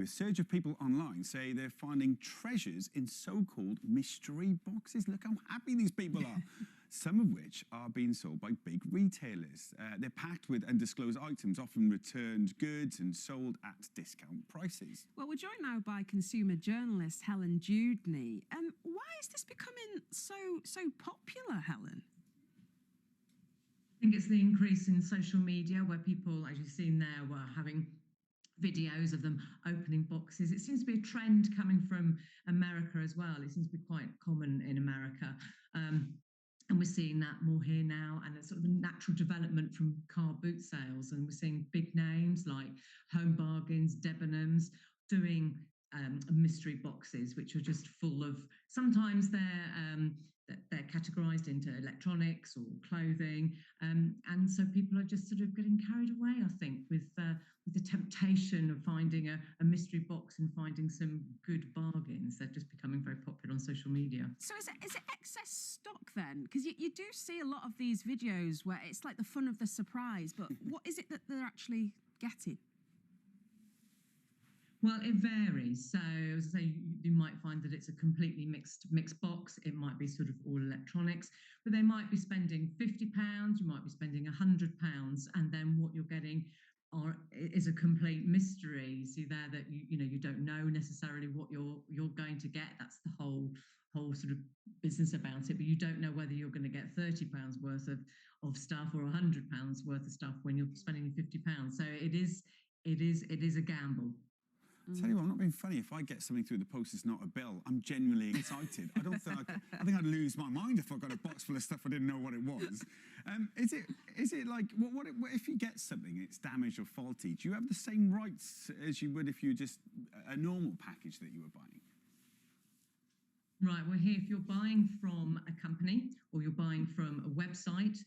A surge of people online say they're finding treasures in so-called mystery boxes. Look how happy these people are. Some of which are being sold by big retailers. They're packed with undisclosed items, often returned goods and sold at discount prices. Well, we're joined now by consumer journalist Helen Dewdney. Why is this becoming so popular, Helen? I think it's the increase in social media where people, as you've seen there, were having videos of them opening boxes. It seems to be a trend coming from America as well. It seems to be quite common in America. And we're seeing that more here now, and it's sort of a natural development from car boot sales. And we're seeing big names like Home Bargains, Debenhams doing mystery boxes, which are just full of, sometimes they're categorized into electronics or clothing, and so people are just sort of getting carried away, I think, with the temptation of finding a mystery box and finding some good bargains. They're just becoming very popular on social media. So is it excess stock then? Because you do see a lot of these videos where it's like the fun of the surprise, but what is it that they're actually getting? Well, it varies. So, as I say, you might find that it's a completely mixed box. It might be sort of all electronics, but they might be spending £50. You might be spending £100, and then what you're getting is a complete mystery. See there that you don't know necessarily what you're going to get. That's the whole sort of business about it. But you don't know whether you're going to get £30 worth of stuff or £100 worth of stuff when you're spending £50. So it is a gamble. Tell you what, I'm not being funny. If I get something through the post that's not a bill, I'm genuinely excited. I think I'd lose my mind if I got a box full of stuff I didn't know what it was. Is it like what if you get something and it's damaged or faulty? Do you have the same rights as you would if you were just a normal package that you were buying? Right. Well, here, if you're buying from a company or you're buying from a website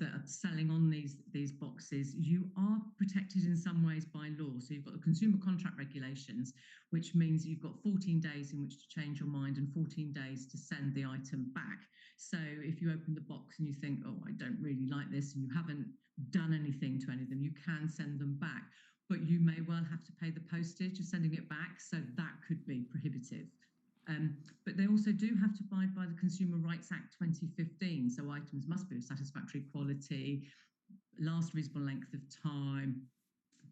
that are selling on these boxes, you are protected in some ways by law. So you've got the consumer contract regulations, which means you've got 14 days in which to change your mind and 14 days to send the item back. So if you open the box and you think, oh, I don't really like this, and you haven't done anything to any of them, you can send them back. But you may well have to pay the postage of sending it back. So that could be prohibitive. But they also do have to abide by the Consumer Rights Act 2015. So items must be of satisfactory quality, last reasonable length of time,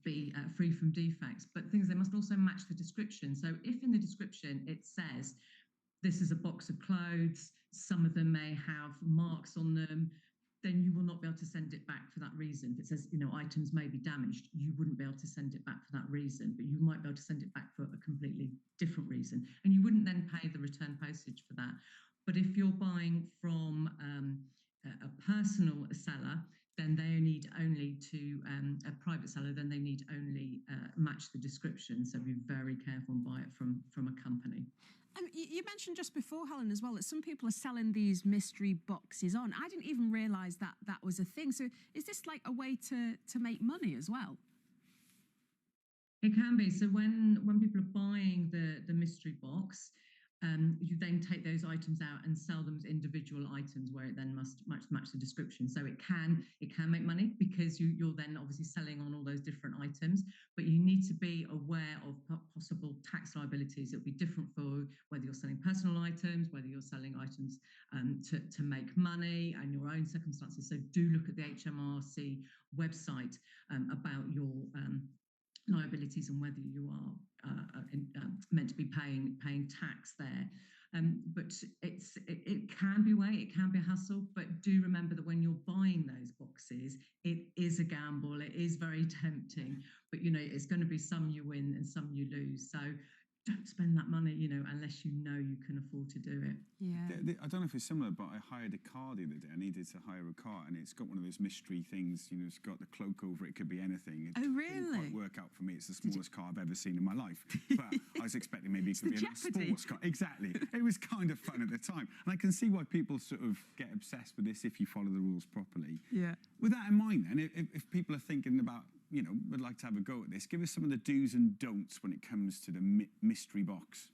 be free from defects. But they must also match the description. So if in the description it says, this is a box of clothes, some of them may have marks on them, then you will not be able to send it back for that reason. If it says, items may be damaged, you wouldn't be able to send it back for that reason, but you might be able to send it back for a completely different reason. And you wouldn't then pay the return postage for that. But if you're buying from a personal seller, then they need only to, a private seller, then they need only match the description. So be very careful and buy it from a company. You mentioned just before, Helen, as well, that some people are selling these mystery boxes on. I didn't even realise that was a thing. So is this like a way to make money as well? It can be. So when people are buying the mystery box, you then take those items out and sell them as individual items where it then must match the description. So it can make money because you're then obviously selling on all those different items, but you need to be aware of possible tax liabilities. It'll be different for whether you're selling personal items, whether you're selling items to make money and your own circumstances. So do look at the HMRC website about your liabilities and whether you are meant to be paying tax there. But it can be it can be a hassle, but do remember that when you're buying those boxes, it is a gamble. It is very tempting, but it's going to be some you win and some you lose. So don't spend that money, unless you know you can afford to do it. Yeah. I don't know if it's similar, but I hired a car the other day. I needed to hire a car, and it's got one of those mystery things. It's got the cloak over it. It could be anything. It didn't quite work out for me. It's the smallest car I've ever seen in my life. But I was expecting maybe it could be a sports car. Exactly. It was kind of fun at the time. And I can see why people sort of get obsessed with this if you follow the rules properly. Yeah. With that in mind, then, if people are thinking about, would like to have a go at this, give us some of the do's and don'ts when it comes to the mystery box.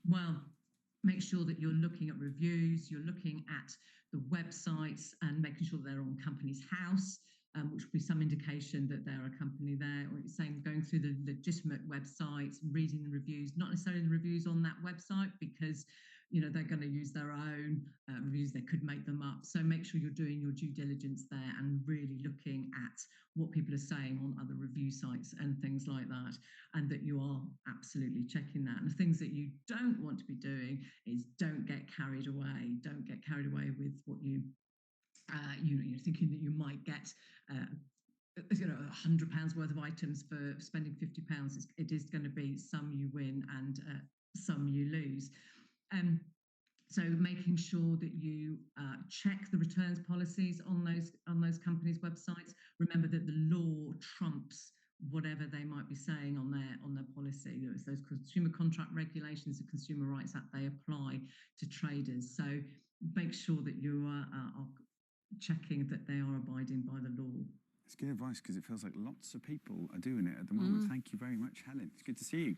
Well, make sure that you're looking at reviews, you're looking at the websites and making sure they're on Companies House. which would be some indication that they're a company there, or it's saying going through the legitimate websites, reading the reviews, not necessarily the reviews on that website, because they're going to use their own reviews. They could make them up. So make sure you're doing your due diligence there and really looking at what people are saying on other review sites and things like that, and that you are absolutely checking that. And the things that you don't want to be doing is don't get carried away. Don't get carried away with what you're thinking that you might get £100 worth of items for spending £50. It is going to be some you win and some you lose. So making sure that you check the returns policies on those companies' websites. Remember that the law trumps whatever they might be saying on their policy. It's those consumer contract regulations, the Consumer Rights Act, they apply to traders. So make sure that you are checking that they are abiding by the law. It's good advice, because it feels like lots of people are doing it at the moment. Thank you very much, Helen. It's good to see you.